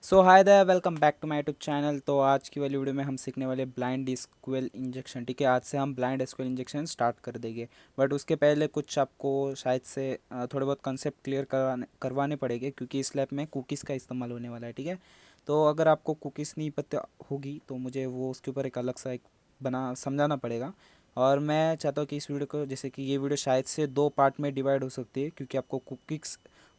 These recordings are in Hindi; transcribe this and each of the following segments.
So hi there, welcome back to my YouTube channel. तो आज की वाली वीडियो में हम सीखने वाले ब्लाइंड एसक्यूएल इंजेक्शन। ठीक है, आज से हम ब्लाइंड एसक्यूएल इंजेक्शन स्टार्ट कर देंगे। बट उसके पहले कुछ आपको शायद से थोड़े बहुत कंसेप्ट क्लियर करवाने पड़ेंगे, क्योंकि इस लैब में कुकीज़ का इस्तेमाल होने वाला है। ठीक है, तो अगर आपको कुकीज़ नहीं पता होगी तो मुझे वो उसके ऊपर एक अलग सा एक बना समझाना पड़ेगा। और मैं चाहता हूँ कि इस वीडियो को, जैसे कि ये वीडियो शायद से 2 पार्ट में डिवाइड हो सकती है, क्योंकि आपको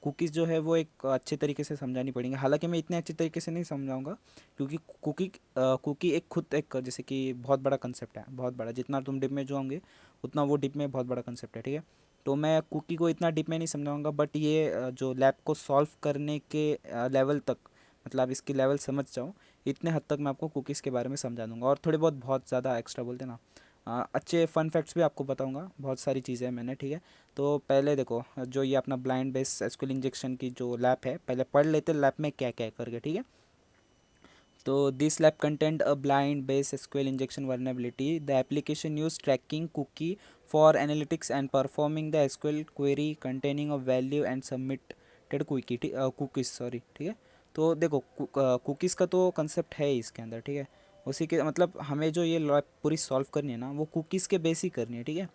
कुकीज़ जो है वो एक अच्छे तरीके से समझानी पड़ेंगे। हालांकि मैं इतने अच्छे तरीके से नहीं समझाऊंगा, क्योंकि कुकी एक खुद एक जैसे कि बहुत बड़ा कंसेप्ट है, बहुत बड़ा। जितना तुम डिप में जाओगे उतना वो डिप में बहुत बड़ा कंसेप्ट है। ठीक है, तो मैं कुकी को इतना डिप में नहीं समझाऊंगा, बट ये जो लैब को सॉल्व करने के लेवल तक, मतलब इसकी लेवल समझ जाओ, इतने हद तक मैं आपको कुकीज़ के बारे में समझा दूंगा। और थोड़े बहुत ज़्यादा एक्स्ट्रा बोलते ना, अच्छे फन फैक्ट्स भी आपको बताऊंगा। बहुत सारी चीज़ें हैं मैंने। ठीक है, तो पहले देखो, जो ये अपना ब्लाइंड बेस एसक्यूएल इंजेक्शन की जो लैब है, पहले पढ़ लेते लैब में क्या क्या है करके। ठीक है, तो this lab content a blind base SQL injection vulnerability. The application use tracking cookie for analytics and performing the SQL query containing a value and submitted cookies sorry. ठीक है, तो देखो कुकीज़ का तो कंसेप्ट है ही इसके अंदर। ठीक है, उसी के मतलब हमें जो ये लैब पूरी सॉल्व करनी है ना, वो कुकीज़ के बेस ही करनी है। ठीक है,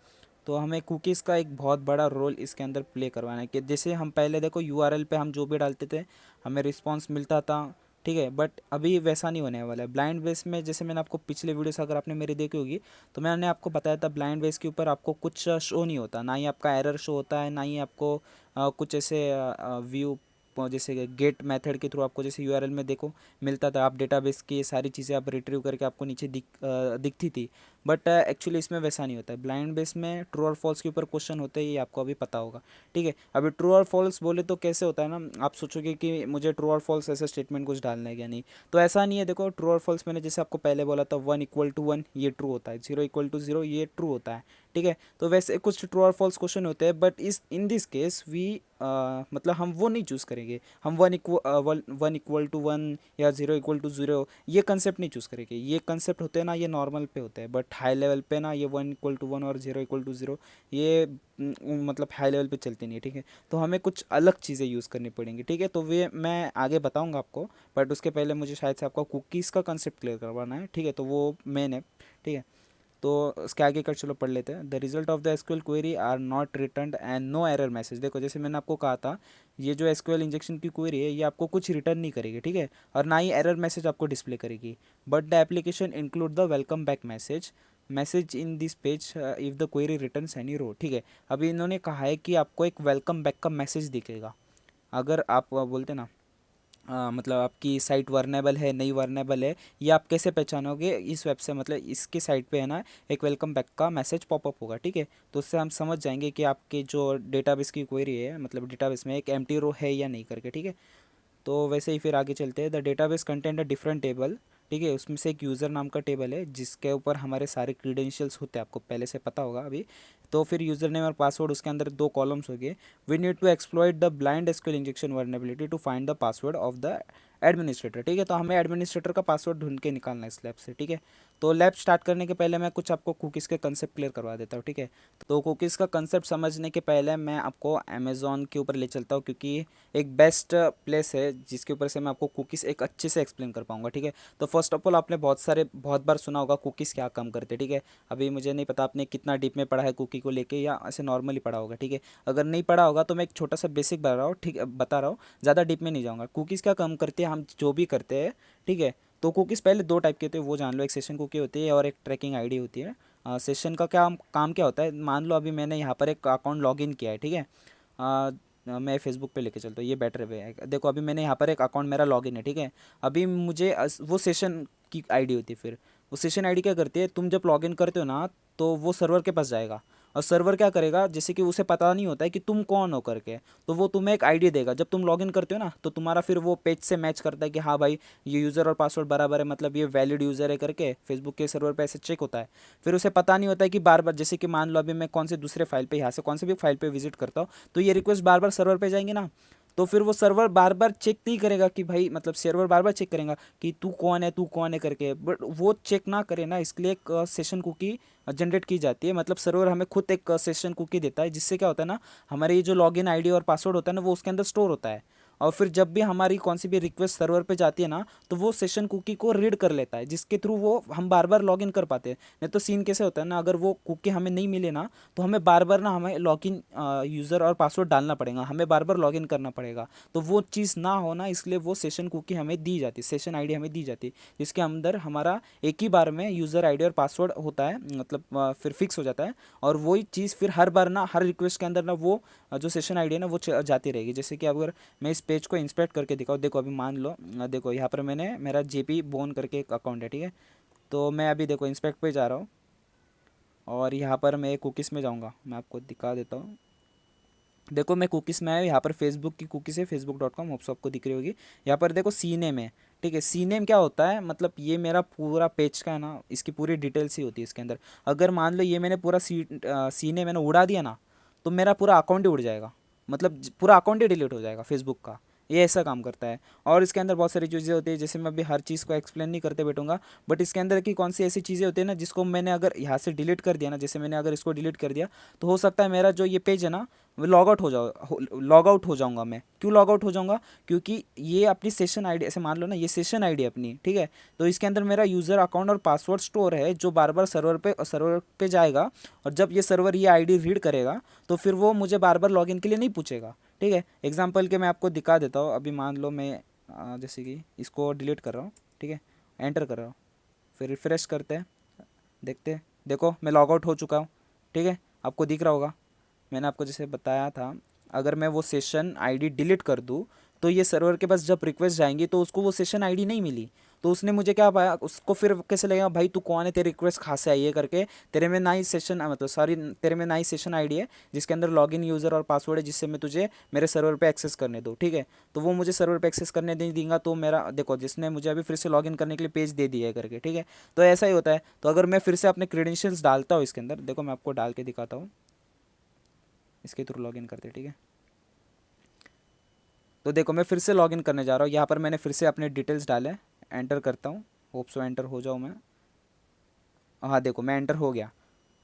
तो हमें कुकीज़ का एक बहुत बड़ा रोल इसके अंदर प्ले करवाना है। कि जैसे हम पहले देखो यूआरएल पे हम जो भी डालते थे हमें रिस्पांस मिलता था। ठीक है, बट अभी वैसा नहीं होने वाला है ब्लाइंड बेस में। जैसे मैंने आपको पिछले वीडियोस अगर आपने मेरी देखी होगी, तो मैंने आपको बताया था ब्लाइंड बेस के ऊपर आपको कुछ शो नहीं होता, ना ही आपका एरर शो होता है, ना ही आपको कुछ ऐसे व्यू जैसे गेट मेथड के थ्रू आपको जैसे यूआरएल में देखो मिलता था, आप डेटाबेस की ये सारी चीज़ें आप रिट्रीव करके आपको नीचे दिखती थी। बट एक्चुअली इसमें वैसा नहीं होता है। ब्लाइंड बेस में ट्रू और फॉल्स के ऊपर क्वेश्चन होते हैं, ये आपको अभी पता होगा। ठीक है, अभी ट्रू और फॉल्स बोले तो कैसे होता है ना, आप सोचोगे कि मुझे ट्रू और फॉल्स ऐसे स्टेटमेंट कुछ डालना है क्या, नहीं। तो ऐसा नहीं है। देखो ट्रू और फॉल्स मैंने जैसे आपको पहले बोला था, 1 = 1 ये ट्रू होता है, 0 = 0 ये ट्रू होता है। ठीक है, तो वैसे कुछ ट्रू और फॉल्स क्वेश्चन होते हैं, बट इस इन दिस केस वी मतलब हम वो नहीं चूज़ करेंगे। हम 1 = 1 या 0 = 0 ये कंसेप्ट नहीं चूज़ करेंगे। ये कंसेप्ट होते हैं ना, ये नॉर्मल पे होते हैं, बट हाई लेवल पे ना ये 1 = 1 और 0 = 0 ये मतलब हाई लेवल पे चलती नहीं है। ठीक है, तो हमें कुछ अलग चीज़ें यूज़ करनी पड़ेंगी। ठीक है, तो वे मैं आगे बताऊंगा आपको, बट उसके पहले मुझे शायद से आपको कुकीज़ का कंसेप्ट क्लियर करवाना है। ठीक है, तो वो मेन है। ठीक है, तो उसके आगे कर चलो पढ़ लेते हैं। The result of the SQL query are not return and no error message. देखो जैसे मैंने आपको कहा था, ये जो एसक्यूएल इंजेक्शन की क्वेरी है ये आपको कुछ रिटर्न नहीं करेगी। ठीक है, और ना ही एरर मैसेज आपको डिस्प्ले करेगी। But the application include the welcome back message in this page if the query returns any row. ठीक है, अभी इन्होंने कहा है कि आपको एक वेलकम बैक का मैसेज दिखेगा अगर आप बोलते ना मतलब आपकी साइट वर्नेबल है नहीं वर्नेबल है, ये आप कैसे पहचानोगे इस वेब से, मतलब इसकी साइट पे है ना एक वेलकम बैक का मैसेज पॉपअप होगा। ठीक है, तो उससे हम समझ जाएंगे कि आपके जो डेटाबेस की क्वेरी है, मतलब डेटाबेस में एक एम्प्टी रो है या नहीं करके। ठीक है, तो वैसे ही फिर आगे चलते हैं। The database content a different table. ठीक है, उसमें से एक यूज़र नाम का टेबल है जिसके ऊपर हमारे सारे क्रीडेंशियल्स होते हैं, आपको पहले से पता होगा अभी। तो फिर यूज़र नेम और पासवर्ड, उसके अंदर 2 कॉलम्स हो गए। We need to exploit the blind SQL injection vulnerability to find the password of the administrator. ठीक है, तो हमें एडमिनिस्ट्रेटर का पासवर्ड ढूंढ के निकालना है इस लैब से। ठीक है, तो लैब स्टार्ट करने के पहले मैं कुछ आपको कुकीज़ के कंसेप्ट क्लियर करवा देता हूँ। ठीक है, तो कुकीज़ का कंसेप्ट समझने के पहले मैं आपको अमेज़ॉन के ऊपर ले चलता हूँ, क्योंकि एक बेस्ट प्लेस है जिसके ऊपर से मैं आपको कुकीज़ एक अच्छे से एक्सप्लेन कर पाऊंगा। ठीक है, तो फर्स्ट ऑफ ऑल आपने बहुत बार सुना होगा कुकीज़ क्या काम करते हैं। ठीक है, अभी मुझे नहीं पता आपने कितना डीप में पढ़ा है कुकी को लेके, या ऐसे नॉर्मली पढ़ा होगा। ठीक है, अगर नहीं पढ़ा होगा तो मैं एक छोटा सा बेसिक बता रहा हूँ। ठीक है, बता रहा हूँ, ज़्यादा डीप में नहीं जाऊँगा। कुकीज़ क्या काम करती है, हम जो भी करते हैं। ठीक है, तो कुकीज़ पहले 2 टाइप के होते हैं, वो जान लो। एक सेशन कुकी होती है और एक ट्रैकिंग आईडी होती है। सेशन का क्या काम क्या होता है, मान लो अभी मैंने यहाँ पर एक अकाउंट लॉगिन किया है। ठीक है, मैं फेसबुक पे लेके चलता हूँ, ये बेटर वे है। देखो अभी मैंने यहाँ पर एक अकाउंट मेरा लॉगिन है। ठीक है, अभी मुझे वो सेशन की आईडी होती है। फिर वो सेशन आईडी क्या करती है, तुम जब लॉगिन करते हो ना तो वो सर्वर के पास जाएगा, और सर्वर क्या करेगा, जैसे कि उसे पता नहीं होता है कि तुम कौन हो करके, तो वो तुम्हें एक आईडी देगा। जब तुम लॉगिन करते हो ना तो तुम्हारा फिर वो पेज से मैच करता है कि हाँ भाई ये यूज़र और पासवर्ड बराबर है, मतलब ये वैलिड यूज़र है करके फेसबुक के सर्वर पे ऐसे चेक होता है। फिर उसे पता नहीं होता है कि बार बार, जैसे कि मान लो अभी मैं कौन से दूसरे फाइल पे यहाँ से कौन से भी फाइल पे विजिट करता हूँ, तो ये रिक्वेस्ट बार बार सर्वर पे जाएंगे ना, तो फिर वो सर्वर बार बार चेक नहीं करेगा कि भाई, मतलब सर्वर बार बार चेक करेगा कि तू कौन है करके, बट वो चेक ना करे ना, इसके लिए एक सेशन कुकी जनरेट की जाती है। मतलब सर्वर हमें खुद एक सेशन कुकी देता है, जिससे क्या होता है ना, हमारे ये जो लॉगिन आईडी और पासवर्ड होता है ना वो उसके अंदर स्टोर होता है। और फिर जब भी हमारी कौन सी भी रिक्वेस्ट सर्वर पे जाती है ना, तो वो सेशन कुकी को रीड कर लेता है, जिसके थ्रू वो हम बार बार लॉगिन कर पाते हैं। नहीं तो सीन कैसे होता है ना, अगर वो कुकी हमें नहीं मिले ना, तो हमें बार बार ना हमें लॉगिन यूज़र और पासवर्ड डालना पड़ेगा, हमें बार बार लॉगिन करना पड़ेगा। तो वो चीज़ ना हो ना, इसलिए वो सेशन कुकी हमें दी जाती है, सेशन आईडी हमें दी जाती है, जिसके अंदर हमारा एक ही बार में यूज़र आईडी और पासवर्ड होता है, मतलब फिर फिक्स हो जाता है। और वही चीज़ फिर हर बार ना, हर रिक्वेस्ट के अंदर ना वो जो सेशन आईडी है ना वो जाती रहेगी। जैसे कि अगर मैं इस पेज को इंस्पेक्ट करके दिखाऊँ, देखो अभी मान लो देखो यहाँ पर मैंने मेरा जेपी बोन करके एक अकाउंट है, ठीक है। तो मैं अभी देखो इंस्पेक्ट पे जा रहा हूँ और यहाँ पर मैं कुकीज़ में जाऊँगा, मैं आपको दिखा देता हूँ। देखो मैं कुकीज़ में आया, यहाँ पर फेसबुक की कुकीज़ है, facebook.com, होप्स आपको दिख रही होगी। यहाँ पर देखो सी नेम है, ठीक है। सी नेम क्या होता है, मतलब ये मेरा पूरा पेज का है ना, इसकी पूरी डिटेल्स ही होती है इसके अंदर। अगर मान लो ये मैंने पूरा सी नेम मैंने उड़ा दिया ना, तो मेरा पूरा अकाउंट ही उड़ जाएगा, मतलब पूरा अकाउंट ही डिलीट हो जाएगा फेसबुक का। ये ऐसा काम करता है। और इसके अंदर बहुत सारी चीज़ें होती है, जैसे मैं अभी हर चीज़ को एक्सप्लेन नहीं करते बैठूंगा, बट इसके अंदर की कौन सी ऐसी चीज़ें होती है ना, जिसको मैंने अगर यहाँ से डिलीट कर दिया ना, जैसे मैंने अगर इसको डिलीट कर दिया, तो हो सकता है मेरा जो ये पेज है ना, लॉग आउट हो जाऊंगा मैं। क्यों लॉग आउट हो जाऊंगा, क्योंकि ये अपनी सेशन आईडी, ऐसे मान लो ना ये सेशन आईडी अपनी, ठीक है। तो इसके अंदर मेरा यूज़र अकाउंट और पासवर्ड स्टोर है, जो बार बार सर्वर पे जाएगा, और जब ये सर्वर ये आईडी रीड करेगा, तो फिर वो मुझे बार बार लॉगिन के लिए नहीं पूछेगा, ठीक है। एग्जांपल के मैं आपको दिखा देता हूँ। अभी मान लो मैं जैसे कि इसको डिलीट कर रहा हूँ, ठीक है, एंटर कर रहा हूँ, फिर रिफ्रेश करते हैं, देखते हैं, देखो मैं लॉग आउट हो चुका हूँ, ठीक है। आपको दिख रहा होगा, मैंने आपको जैसे बताया था, अगर मैं वो सेशन आईडी डिलीट कर दूँ, तो ये सर्वर के पास जब रिक्वेस्ट जाएंगी तो उसको वो सेशन आईडी नहीं मिली, तो उसने मुझे क्या पाया, उसको फिर कैसे लगेगा, भाई तू कौन है, तेरी रिक्वेस्ट कहाँ से आई है करके, तेरे में ना ही सेशन, मतलब सॉरी, तेरे में ना ही सेशन आईडी है जिसके अंदर लॉगिन यूज़र और पासवर्ड है, जिससे मैं तुझे मेरे सर्वर पे एक्सेस करने दूँ, ठीक है। तो वो मुझे सर्वर पे एक्सेस करने नहीं देगा, तो मेरा देखो, जिसने मुझे अभी फिर से लॉगिन करने के लिए पेज दे दिया है करके, ठीक है। तो ऐसा ही होता है। तो अगर मैं फिर से अपने क्रेडेंशियल्स डालता हूँ इसके अंदर, देखो मैं आपको डाल के दिखाता हूँ, इसके थ्रू लॉगिन करते हैं, ठीक है। तो देखो मैं फिर से लॉगिन करने जा रहा हूँ, यहाँ पर मैंने फिर से अपने डिटेल्स डाले, एंटर करता हूँ, होप सो एंटर हो जाऊँ मैं। हाँ देखो मैं एंटर हो गया।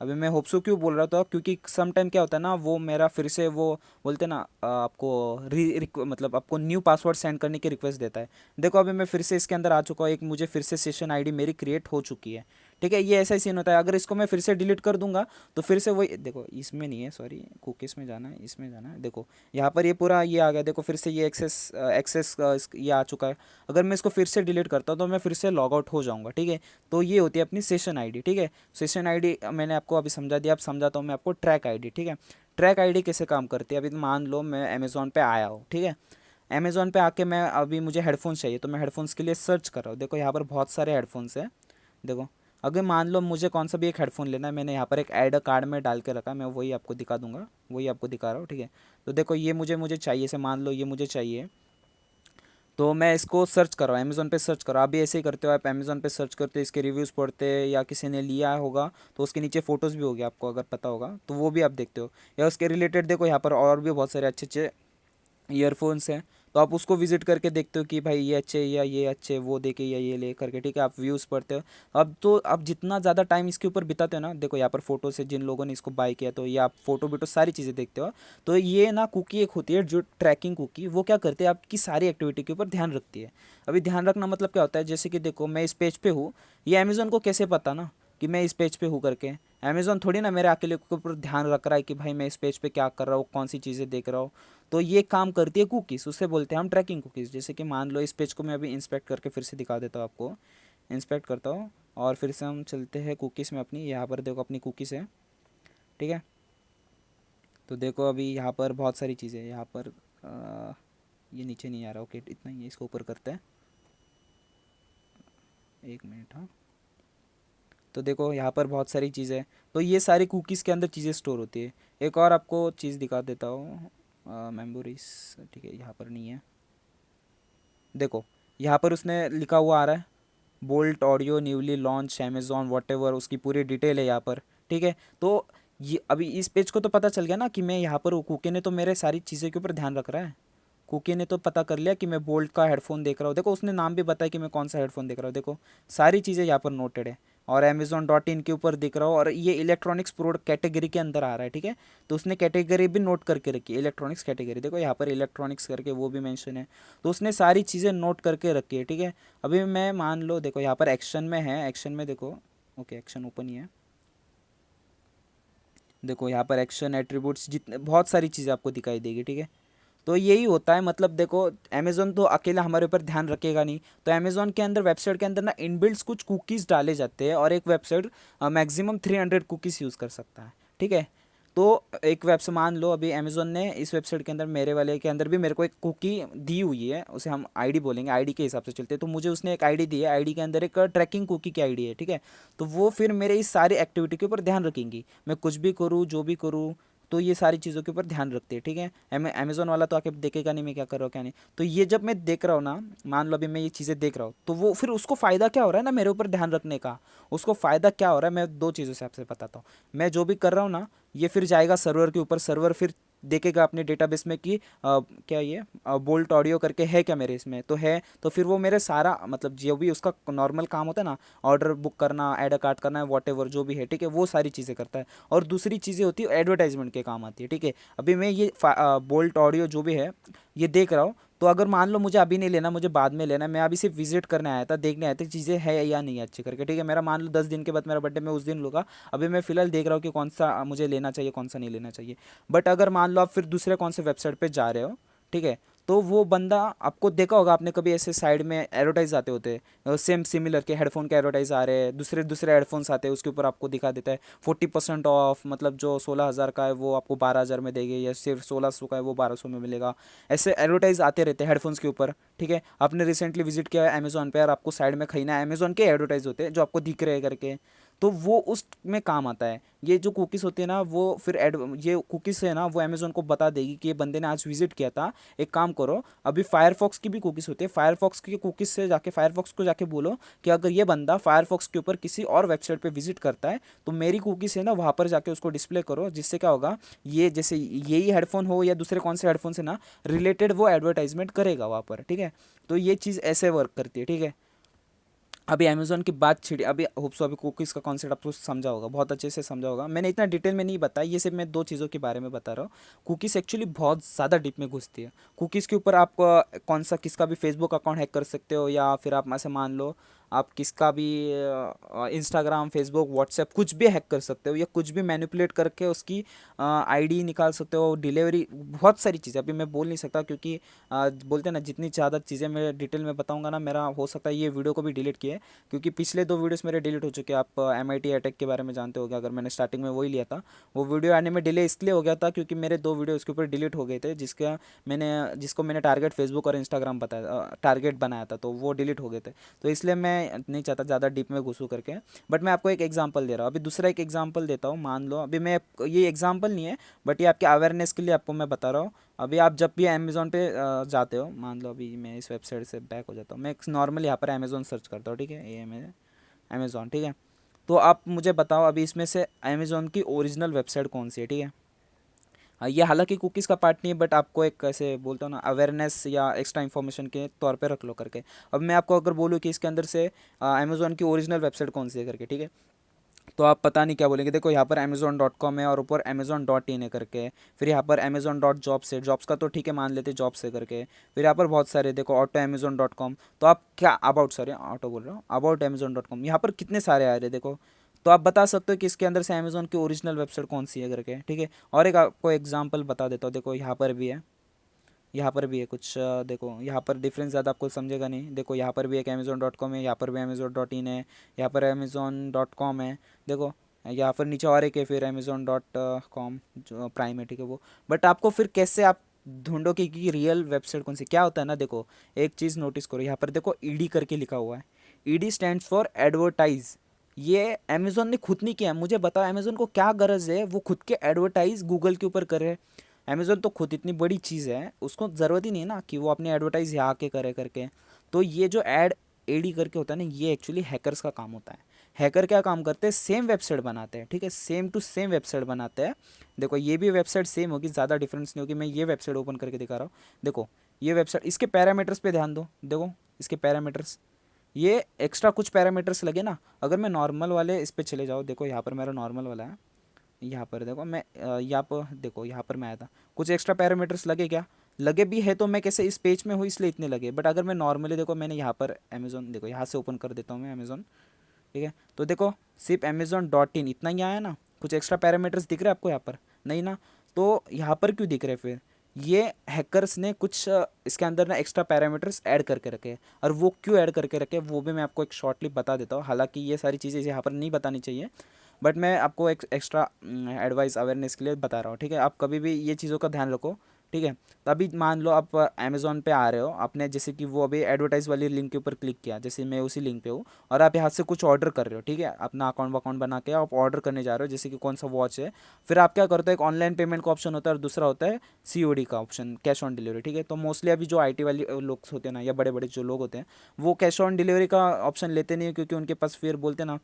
अभी मैं होप सो क्यों बोल रहा था, क्योंकि सम टाइम क्या होता है ना, वो मेरा फिर से वो बोलते हैं ना आपको मतलब आपको न्यू पासवर्ड सेंड करने की रिक्वेस्ट देता है। देखो अभी मैं फिर से इसके अंदर आ चुका हूँ, एक मुझे फिर से सेशन आईडी मेरी क्रिएट हो चुकी है, ठीक है। ये ऐसा ही सीन होता है। अगर इसको मैं फिर से डिलीट कर दूंगा, तो फिर से वही देखो, इसमें नहीं है, सॉरी, कुकीज़ में जाना है, इसमें जाना है, देखो यहाँ पर ये पूरा ये आ गया, देखो फिर से ये एक्सेस एक्सेस ये आ चुका है। अगर मैं इसको फिर से डिलीट करता हूँ, तो मैं फिर से लॉग आउट हो जाऊँगा, ठीक है। तो ये होती है अपनी सेशन आईडी, ठीक है। सेशन आईडी मैंने आपको अभी समझा दिया, अब समझाता हूँ मैं आपको ट्रैक आईडी, ठीक है। ट्रैक आईडी कैसे काम करती है, अभी मान लो मैं अमेज़ॉन पे आया हूँ, ठीक है। अमेज़ॉन पे आके मैं अभी मुझे हेडफोन्स चाहिए, तो मैं हेडफोन्स के लिए सर्च कर रहा हूँ। देखो यहाँ पर बहुत सारे हेडफोन्स हैं, देखो। अगर मान लो मुझे कौन सा भी एक हेडफोन लेना है, मैंने यहाँ पर एक ऐड कार्ड में डाल के रखा है, मैं वही आपको दिखा दूंगा, वही आपको दिखा रहा हूँ, ठीक है। तो देखो ये मुझे मुझे चाहिए, से मान लो ये मुझे चाहिए, तो मैं इसको सर्च कर रहा हूँ, अमेज़ोन पे सर्च करो। आप भी ऐसे ही करते हो, आप अमेज़ोन पे सर्च करते हो, इसके रिव्यूज़ पढ़ते या किसी ने लिया होगा तो उसके नीचे फ़ोटोज़ भी होगी, आपको अगर पता होगा तो वो भी आप देखते हो। या उसके रिलेटेड देखो यहाँ पर और भी बहुत सारे अच्छे अच्छे ईयरफोन्स हैं, तो आप उसको विजिट करके देखते हो कि भाई ये अच्छे या ये अच्छे, वो देखे या ये ले करके, ठीक है। आप व्यूज़ पढ़ते हो। अब तो आप जितना ज़्यादा टाइम इसके ऊपर बिताते हो ना, देखो यहाँ पर फोटो से जिन लोगों ने इसको बाय किया, तो ये आप फोटो वीटो सारी चीज़ें देखते हो। तो ये ना कुकी एक होती है जो ट्रैकिंग कुकी, वो क्या करती है, आपकी सारी एक्टिविटी के ऊपर ध्यान रखती है। अभी ध्यान रखना मतलब क्या होता है, जैसे कि देखो मैं इस पेज पे हूँ, ये अमेज़ोन को कैसे पता ना कि मैं इस पेज पे हूँ करके। अमेज़ोन थोड़ी ना मेरे अकेले के ऊपर ध्यान रख रहा है कि भाई मैं इस पेज पे क्या कर रहा हूँ, कौन सी चीज़ें देख रहा हूँ। तो ये काम करती है कुकीज़, उससे बोलते हैं हम ट्रैकिंग कुकीज़। जैसे कि मान लो इस पेज को मैं अभी इंस्पेक्ट करके फिर से दिखा देता हूँ आपको, इंस्पेक्ट करता हूँ और फिर से हम चलते हैं कुकीज़ में अपनी। यहाँ पर देखो अपनी कुकीज़ है, ठीक है। तो देखो अभी यहाँ पर बहुत सारी चीज़ें, यहाँ पर ये नीचे नहीं आ रहा, ओके इतना ही है, इसको ऊपर करते हैं, एक मिनट, हाँ। तो देखो यहाँ पर बहुत सारी चीज़ें, तो ये सारी कुकीज़ के अंदर चीज़ें स्टोर होती है। एक और आपको चीज़ दिखा देता हूँ, मेमोरीज, ठीक है, यहाँ पर नहीं है। देखो यहाँ पर उसने लिखा हुआ आ रहा है, bolt audio newly launch Amazon what ever, उसकी पूरी डिटेल है यहाँ पर, ठीक है। तो ये अभी इस पेज को तो पता चल गया ना कि मैं यहाँ पर हूँ, कुकी ने तो मेरे सारी चीज़ें के ऊपर ध्यान रख रहा है, कुकी ने तो पता कर लिया कि मैं बोल्ट का हेडफोन देख रहा हूँ, देखो उसने नाम भी बताया कि मैं कौन सा हेडफोन देख रहा हूँ, देखो सारी चीज़ें यहाँ पर नोटेड है। और Amazon.in के ऊपर दिख रहा हो, और ये इलेक्ट्रॉनिक्स प्रोडक्ट कैटेगरी के अंदर आ रहा है, ठीक है। तो उसने कैटेगरी भी नोट करके रखी है, इलेक्ट्रॉनिक्स कैटेगरी, देखो यहाँ पर इलेक्ट्रॉनिक्स करके वो भी मेंशन है। तो उसने सारी चीज़ें नोट करके रखी है, ठीक है। अभी मैं मान लो देखो यहाँ पर एक्शन में है, एक्शन में देखो, ओके एक्शन ओपन ही है, देखो यहाँ पर एक्शन एट्रीब्यूट्स जितने बहुत सारी चीज़ें आपको दिखाई देगी, ठीक है। तो यही होता है, मतलब देखो अमेज़ोन तो अकेला हमारे ऊपर ध्यान रखेगा नहीं, तो अमेज़ोन के अंदर वेबसाइट के अंदर ना इनबिल्ट्स कुछ कुकीज़ डाले जाते हैं, और एक वेबसाइट मैक्सिमम 300 कुकीज़ यूज़ कर सकता है, ठीक है। तो एक वेबसाइट मान लो अभी अमेज़ोन ने इस वेबसाइट के अंदर मेरे वाले के अंदर भी मेरे को एक कुकी दी हुई है, उसे हम आईडी बोलेंगे, आईडी के हिसाब से चलते हैं। तो मुझे उसने एक आईडी दी है, आईडी के अंदर एक ट्रैकिंग कुकी की आईडी है, ठीक है। तो वो फिर मेरे इस सारी एक्टिविटी के ऊपर ध्यान रखेंगी, मैं कुछ भी करूँ जो भी करूँ, तो ये सारी चीज़ों के ऊपर ध्यान रखते हैं, ठीक है। अमेज़ोन वाला तो आके देखेगा नहीं मैं क्या कर रहा हूँ क्या नहीं। तो ये जब मैं देख रहा हूँ ना, मान लो अभी मैं ये चीज़ें देख रहा हूँ, तो वो फिर उसको फ़ायदा क्या हो रहा है ना मेरे ऊपर ध्यान रखने का, उसको फ़ायदा क्या हो रहा है, मैं दो चीज़ों से आपसे बताता हूँ। मैं जो भी कर रहा हूँ ना, ये फिर जाएगा सर्वर के ऊपर, सर्वर फिर देखेगा अपने डेटाबेस में कि क्या ये बोल्ट ऑडियो करके है क्या मेरे इसमें, तो है, तो फिर वो मेरे सारा मतलब जो भी उसका नॉर्मल काम होता है ना, ऑर्डर बुक करना, ऐड कार्ट करना, वॉट एवर जो भी है, ठीक है, वो सारी चीज़ें करता है। और दूसरी चीज़ें होती है एडवर्टाइजमेंट के काम आती है, ठीक है। अभी मैं ये बोल्ट ऑडियो जो भी है ये देख रहा हूँ, तो अगर मान लो मुझे अभी नहीं लेना, मुझे बाद में लेना है, मैं अभी सिर्फ विजिट करने आया था, देखने आया था चीज़ें है या नहीं अच्छी करके, ठीक है। मेरा मान लो 10 दिन के बाद मेरा बर्थडे, मैं उस दिन लूँगा। अभी मैं फिलहाल देख रहा हूँ कि कौन सा मुझे लेना चाहिए, कौन सा नहीं लेना चाहिए। बट अगर मान लो आप फिर दूसरे कौन से वेबसाइट पे जा रहे हो, ठीक है, तो वो बंदा आपको देखा होगा आपने कभी, ऐसे साइड में एडवर्टाइज आते होते हैं सेम सिमिलर के हेडफोन के एडवर्टाइज आ रहे हैं, दूसरे दूसरे हेडफोन्स आते हैं, उसके ऊपर आपको दिखा देता है 40% ऑफ, मतलब जो 16,000 का है वो आपको 12,000 में देंगे, या सिर्फ 1600 का है वो 1200 में मिलेगा। ऐसे एडवर्टाइज आते रहते हैं हेडफोन्स के ऊपर, ठीक है। आपने रिसेंटली विजिट किया है अमेजोन पे, और आपको साइड में खरीदना है, अमेजोन के एडवर्टाइज होते हैं जो आपको दिख रहे हैं करके, तो वो उस में काम आता है। ये जो कुकीज़ होती है ना, वो फिर ये कुकीज़ है ना, वो अमेजोन को बता देगी कि ये बंदे ने आज विजिट किया था, एक काम करो, अभी फायरफॉक्स की भी कुकीज़ होती है, फायरफॉक्स की कुकीज़ से जाके फायरफॉक्स को जाके बोलो कि अगर ये बंदा फायरफॉक्स के ऊपर किसी और वेबसाइट पे विजिट करता है, तो मेरी कुकीज़ है ना वहाँ पर जाके उसको डिस्प्ले करो, जिससे क्या होगा, ये जैसे यही हेडफोन हो या दूसरे कौन से हेडफोन से ना रिलेटेड वो एडवर्टाइजमेंट करेगा वहाँ पर, ठीक है। तो ये चीज़ ऐसे वर्क करती है, ठीक है। अभी अमेजोन की बात छिड़ी, अभी होप सो अभी कुकीज़ का कॉन्सेप्ट आपको समझा होगा, बहुत अच्छे से समझा होगा। मैंने इतना डिटेल में नहीं बताया, ये सिर्फ मैं दो चीज़ों के बारे में बता रहा हूँ। कुकीज़ एक्चुअली बहुत ज़्यादा डीप में घुसती है। कुकीज़ के ऊपर आप कौन सा किसका भी फेसबुक अकाउंट हैक कर सकते हो, या फिर आप ऐसे मान लो आप किसका भी इंस्टाग्राम, फेसबुक, व्हाट्सएप कुछ भी हैक कर सकते हो, या कुछ भी मैनिपुलेट करके उसकी आईडी निकाल सकते हो, डिलीवरी, बहुत सारी चीज़ें अभी मैं बोल नहीं सकता, क्योंकि बोलते हैं ना जितनी ज़्यादा चीज़ें मैं डिटेल में बताऊंगा ना, मेरा हो सकता है ये वीडियो को भी डिलीट किए, क्योंकि पिछले दो वीडियोस मेरे डिलीट हो चुके हैं। आप MIT अटैक के बारे में जानते होगे, अगर मैंने स्टार्टिंग में वही लिया था, वो वीडियो आने में डिले इसलिए हो गया था क्योंकि मेरे दो वीडियो उसके ऊपर डिलीट हो गए थे, जिसको मैंने टारगेट फेसबुक और इंस्टाग्राम बताया, टारगेट बनाया था, तो वो डिलीट हो गए थे। तो इसलिए मैं नहीं चाहता ज़्यादा डीप में घुसूँ करके। बट मैं आपको एक एग्जांपल दे रहा हूँ, अभी दूसरा एक एग्जांपल देता हूँ। मान लो अभी मैं, ये एग्जांपल नहीं है बट ये आपके अवेयरनेस के लिए आपको मैं बता रहा हूँ। अभी आप जब भी अमेज़ोन पे जाते हो, मान लो अभी मैं इस वेबसाइट से बैक हो जाता हूँ, मैं नॉर्मल यहाँ पर अमेज़ोन सर्च करता हूँ, ठीक है, ये मेरे अमेज़ोन, ठीक है। तो आप मुझे बताओ अभी इसमें से अमेज़ोन की ओरिजिनल वेबसाइट कौन सी है, ठीक है। ये हालांकि कुकीज़ का पार्ट नहीं है, बट आपको एक कैसे बोलता हूँ ना, अवेयरनेस या एक्स्ट्रा इन्फॉर्मेशन के तौर पे रख लो करके। अब मैं आपको अगर बोलूँ कि इसके अंदर से अमेज़ोन की ओरिजिनल वेबसाइट कौन सी है करके, ठीक है, तो आप पता नहीं क्या बोलेंगे। देखो यहाँ पर Amazon.com है, और ऊपर Amazon.in है करके, फिर यहाँ पर Amazon.jobs है, जॉब्स का तो ठीक है मान लेते जॉब्स है करके, फिर यहाँ पर बहुत सारे देखो ऑटो Amazon.com, तो आप क्या अबाउट, सॉरी ऑटो बोल रहा हूँ, अबाउट Amazon.com, यहाँ पर कितने सारे आ रहे हैं देखो। तो आप बता सकते हो कि इसके अंदर से अमेज़ोन की ओरिजिनल वेबसाइट कौन सी है करके, ठीक है। और एक आपको एग्जाम्पल बता देता हूँ, देखो यहाँ पर भी है, यहाँ पर भी है कुछ, देखो यहाँ पर डिफरेंस ज़्यादा आपको समझेगा नहीं। देखो यहाँ पर भी एक Amazon.com है, यहाँ पर भी Amazon.in है, यहाँ पर Amazon.com है, देखो यहाँ पर नीचे और एक है फिर Amazon.com जो प्राइम है, ठीक है वो। बट आपको फिर कैसे आप ढूंढो कि रियल वेबसाइट कौन सी, क्या होता है ना, देखो एक चीज़ नोटिस करो, यहाँ पर देखो ED करके लिखा हुआ है, ED स्टैंड्स फॉर एडवर्टाइज। ये अमेज़ोन ने खुद नहीं किया, मुझे बताओ अमेज़ोन को क्या गरज है वो खुद के एडवर्टाइज गूगल के ऊपर करे। अमेज़ोन तो खुद इतनी बड़ी चीज़ है, उसको ज़रूरत ही नहीं है ना कि वो अपने एडवर्टाइज यहाँ के करे करके। तो ये जो AD करके होता है ना, ये एक्चुअली हैकर्स का काम होता है। हैकर क्या काम करते हैं, सेम वेबसाइट बनाते हैं, ठीक है, सेम टू सेम वेबसाइट बनाते हैं। देखो ये भी वेबसाइट सेम होगी, ज़्यादा डिफरेंस नहीं होगी। मैं ये वेबसाइट ओपन करके दिखा रहा हूँ, देखो ये वेबसाइट, इसके पैरामीटर्स पे ध्यान दो, देखो इसके पैरामीटर्स, ये एक्स्ट्रा कुछ पैरामीटर्स लगे ना। अगर मैं नॉर्मल वाले इस पे चले जाओ, देखो यहाँ पर मेरा नॉर्मल वाला है, यहाँ पर देखो मैं यहाँ पर देखो, यहाँ पर मैं आया था, कुछ एक्स्ट्रा पैरामीटर्स लगे क्या? लगे भी है तो मैं कैसे इस पेज में हूँ इसलिए इतने लगे। बट अगर मैं नॉर्मली देखो, मैंने यहाँ पर अमेज़ोन, देखो यहाँ से ओपन कर देता हूँ मैं अमेज़ोन, ठीक है, तो देखो सिर्फ अमेज़on.in इतना ही आया ना, कुछ एक्स्ट्रा पैरामीटर्स दिख रहे हैं आपको यहाँ पर? नहीं ना। तो यहाँ पर क्यों दिख रहे हैं फिर? ये हैकर्स ने कुछ इसके अंदर ना एक्स्ट्रा पैरामीटर्स ऐड करके रखे हैं, और वो क्यों ऐड करके रखे हैं वो भी मैं आपको एक शॉर्टली बता देता हूँ। हालांकि ये सारी चीज़ें यहाँ पर नहीं बतानी चाहिए, बट मैं आपको एक एक्स्ट्रा एडवाइस अवेयरनेस के लिए बता रहा हूँ, ठीक है। आप कभी भी ये चीज़ों का ध्यान रखो, ठीक है। तो अभी मान लो आप अमेज़ोन पे आ रहे हो, आपने जैसे कि वो अभी एडवर्टाइज वाली लिंक के ऊपर क्लिक किया, जैसे मैं उसी लिंक पे हूँ, और आप यहाँ से कुछ ऑर्डर कर रहे हो, ठीक है, अपना अकाउंट बना के आप ऑर्डर करने जा रहे हो, जैसे कि कौन सा वॉच है। फिर आप क्या करते हो, एक ऑनलाइन पेमेंट का ऑप्शन होता है और दूसरा होता है COD का ऑप्शन, कैश ऑन डिलीवरी, ठीक है। तो मोस्टली अभी जो IT वाली लोग होते हैं ना, या बड़े बड़े जो लोग होते हैं, वो कैश ऑन डिलीवरी का ऑप्शन लेते नहीं है, क्योंकि उनके पास फिर बोलते हैं ना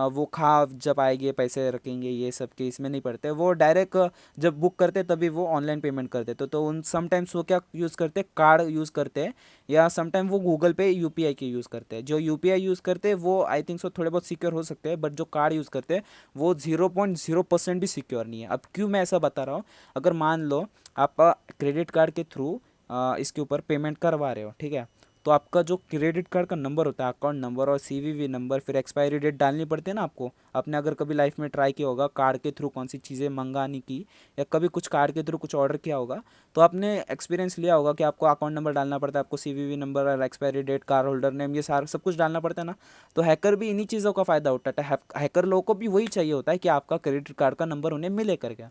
वो खा जब आएंगे पैसे रखेंगे, ये सब के इसमें नहीं पड़ते। वो डायरेक्ट जब बुक करते तभी वो ऑनलाइन पेमेंट करते। तो उन समटाइम्स वो क्या यूज़ करते हैं, कार्ड यूज़ करते हैं, या समटाइम वो गूगल पे UPI के यूज़ करते हैं। जो UPI यूज़ करते हैं वो आई थिंक सो थोड़े बहुत सिक्योर हो सकते हैं, बट जो कार्ड यूज़ करते हैं वो 0.0% भी सिक्योर नहीं है। अब क्यों मैं ऐसा बता रहा हूँ, अगर मान लो आप क्रेडिट कार्ड के थ्रू इसके ऊपर पेमेंट करवा रहे हो, ठीक है, तो आपका जो क्रेडिट कार्ड का नंबर होता है, अकाउंट नंबर और CVV नंबर, फिर एक्सपायरी डेट डालनी पड़ती है ना आपको। आपने अगर कभी लाइफ में ट्राई किया होगा कार्ड के थ्रू कौन सी चीज़ें मंगाने की, या कभी कुछ कार्ड के थ्रू कुछ ऑर्डर किया होगा, तो आपने एक्सपीरियंस लिया होगा कि आपको अकाउंट नंबर डालना पड़ता है, आपको CVV नंबर और expiry date, card holder name, ये सारा सब कुछ डालना पड़ता है ना। तो हैकर भी इन्हीं चीज़ों का फ़ायदा उठाता है। हैकर लोगों को भी वही चाहिए होता है कि आपका क्रेडिट कार्ड का नंबर उन्हें मिले करके।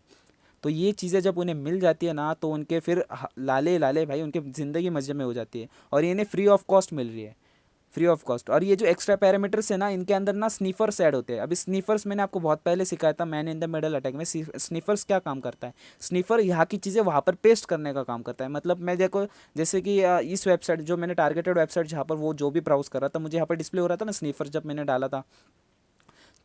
तो ये चीज़ें जब उन्हें मिल जाती है ना, तो उनके फिर लाले लाले भाई, उनके ज़िंदगी मज़े में हो जाती है, और ये इन्हें फ्री ऑफ कॉस्ट मिल रही है, फ्री ऑफ कॉस्ट। और ये जो एक्स्ट्रा पैरामीटर्स है ना, इनके अंदर ना स्नीफर्स ऐड होते हैं। अभी स्नीफर्स मैंने आपको बहुत पहले सिखाया था, man in the middle attack में। स्नीफर्स क्या काम करता है, स्नीफर यहाँ की चीज़ें वहाँ पर पेस्ट करने का काम करता है। मतलब मैं देखो, जैसे कि इस वेबसाइट जो मैंने टारगेटेड वेबसाइट जहाँ पर वो जो भी ब्राउज कर रहा था, मुझे यहाँ पर डिस्प्ले हो रहा था ना स्नीफर, जब मैंने डाला था,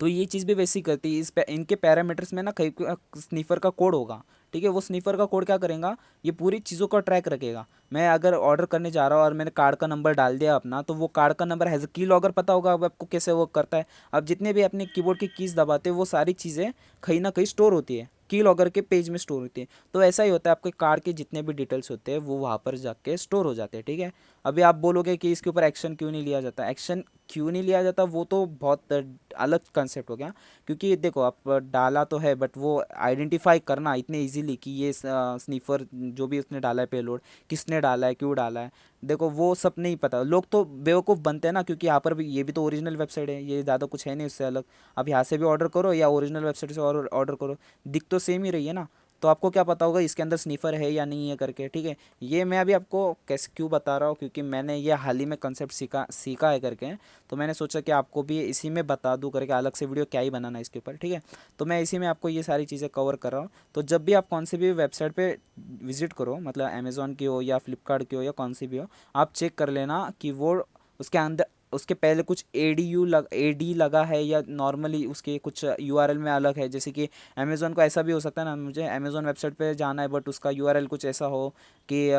तो ये चीज़ भी वैसी करती है। इनके पैरामीटर्स में ना कहीं स्नीफर का कोड होगा, ठीक है। वो स्नीफर का कोड क्या करेगा, ये पूरी चीज़ों का ट्रैक रखेगा। मैं अगर ऑर्डर करने जा रहा हूँ और मैंने कार्ड का नंबर डाल दिया अपना, तो वो कार्ड का नंबर हैज़ की लॉगर, पता होगा अब आपको कैसे वर्क करता है। अब जितने भी अपने कीबोर्ड की कीज़ दबाते हैं, वो सारी चीज़ें कहीं ना कहीं स्टोर होती है, की लॉगर के पेज में स्टोर होती है। तो ऐसा ही होता है, आपके कार्ड के जितने भी डिटेल्स होते हैं वो वहाँ पर जाके स्टोर हो जाते हैं, ठीक है। अभी आप बोलोगे कि इसके ऊपर एक्शन क्यों नहीं लिया जाता, एक्शन क्यों नहीं लिया जाता, वो तो बहुत अलग कंसेप्ट हो गया। क्योंकि देखो, आप डाला तो है, बट वो आइडेंटिफाई करना इतने इजीली कि ये स्नीफर जो भी उसने डाला है पेलोड, किसने डाला है, क्यों डाला है, देखो वो सब नहीं पता। लोग तो बेवकूफ़ बनते हैं ना, क्योंकि यहाँ पर भी ये भी तो ओरिजिनल वेबसाइट है, ये ज़्यादा कुछ है नहीं उससे अलग। अब यहाँ से भी ऑर्डर करो या ओरिजिनल वेबसाइट से और ऑर्डर करो, दिख तो सेम ही रही है ना। तो आपको क्या पता होगा इसके अंदर स्नीफर है या नहीं है करके, ठीक है। ये मैं अभी आपको कैसे क्यों बता रहा हूँ, क्योंकि मैंने ये हाल ही में कंसेप्ट सीखा है करके। तो मैंने सोचा कि आपको भी इसी में बता दूँ करके, अलग से वीडियो क्या ही बनाना इसके ऊपर, ठीक है। तो मैं इसी में आपको ये सारी चीज़ें कवर कर रहा हूँ। तो जब भी आप कौन सी भी वेबसाइट पे विजिट करो, मतलब अमेज़ॉन की हो या फ्लिपकार्ट की हो या कौन सी भी हो, आप चेक कर लेना कि वो उसके अंदर, उसके पहले कुछ AD लगा है, या नॉर्मली उसके कुछ URL में अलग है। जैसे कि अमेज़ॉन को ऐसा भी हो सकता है ना, मुझे अमेज़ॉन वेबसाइट पे जाना है बट उसका URL कुछ ऐसा हो कि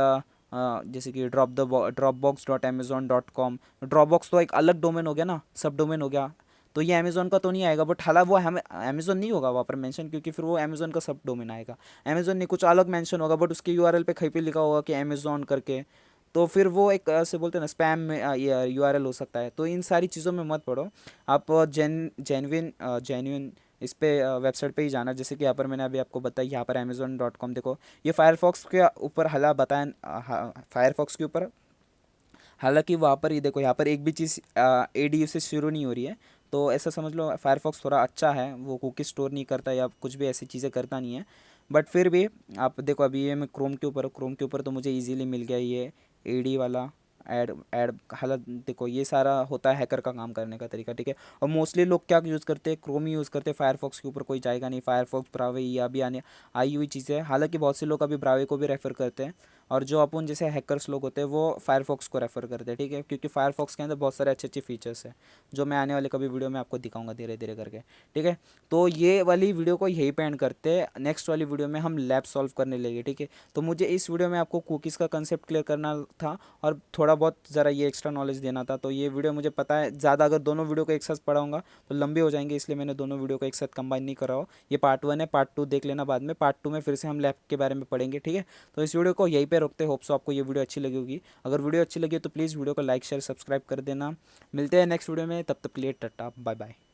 जैसे कि dropbox.amazon.com। ड्रॉपबॉक्स तो एक अलग डोमेन हो गया ना, सब डोमेन हो गया। तो ये अमेज़ॉन का तो नहीं आएगा, बट हालांकि वो हमें अमेज़ॉन नहीं होगा वहाँ पर मेंशन, क्योंकि फिर वो अमेज़ॉन का सब डोमेन आएगा। अमेज़ॉन नहीं, कुछ अलग मेंशन होगा, बट उसके URL पे कहीं पे लिखा होगा कि अमेज़ॉन करके। तो फिर वो एक ऐसे बोलते हैं ना, स्पैम में URL हो सकता है। तो इन सारी चीज़ों में मत पड़ो, आप जेन्युइन इस पे वेबसाइट पे ही जाना। जैसे कि यहाँ पर मैंने अभी आपको बताया, यहाँ पर amazon.com देखो, ये फायरफॉक्स के ऊपर हला बताया, फायरफॉक्स के ऊपर। हालांकि वहाँ पर ये देखो, यहाँ पर एक भी चीज़ ADU से शुरू नहीं हो रही है। तो ऐसा समझ लो फायरफॉक्स थोड़ा अच्छा है, वो कुकी स्टोर नहीं करता या कुछ भी ऐसी चीज़ें करता नहीं है। बट फिर भी आप देखो, अभी ये मैं क्रोम के ऊपर तो मुझे इजीली मिल गया ये AD वाला ऐड ऐड। हालांकि देखो, ये सारा होता है हैकर का काम करने का तरीका, ठीक है। और मोस्टली लोग क्या यूज़ करते हैं, क्रोम ही यूज़ करते हैं, फायरफॉक्स के ऊपर कोई जाएगा नहीं। फायरफॉक्स, ब्रावे, ये अभी आने आई हुई चीज़ें है। हालांकि बहुत से लोग अभी ब्रावे को भी रेफ़र करते हैं, और जो अपन जैसे हैकर्स लोग होते हैं वो फायरफॉक्स को रेफ़र करते हैं, ठीक है, क्योंकि फायरफॉक्स के अंदर बहुत सारे अच्छे अच्छे फीचर्स हैं जो मैं आने वाले कभी वीडियो में आपको दिखाऊंगा धीरे धीरे करके, ठीक है। तो ये वाली वीडियो को यहीं पे एंड करते हैं, नेक्स्ट वाली वीडियो में हम लैब सॉल्व करने लेंगे, ठीक है। तो मुझे इस वीडियो में आपको कुकीज़ का कंसेप्ट क्लियर करना था और थोड़ा बहुत ज़रा ये एक्स्ट्रा नॉलेज देना था। तो ये वीडियो मुझे पता है ज़्यादा अगर दोनों वीडियो को एक साथ पढ़ाऊंगा तो लंबे हो जाएंगे, इसलिए मैंने दोनों वीडियो को एक साथ कंबाइन नहीं करा हो। ये पार्ट 1 है, पार्ट 2 देख लेना बाद में, पार्ट 2 में फिर से हम लैब के बारे में पढ़ेंगे, ठीक है। तो इस वीडियो को यहीं पे रोकते, होप सो आपको ये वीडियो अच्छी लगी होगी। अगर वीडियो अच्छी लगी तो प्लीज़ वीडियो को लाइक शेयर सब्सक्राइब कर देना। मिलते हैं नेक्स्ट वीडियो में, तब तक के लिए टाटा बाय बाय।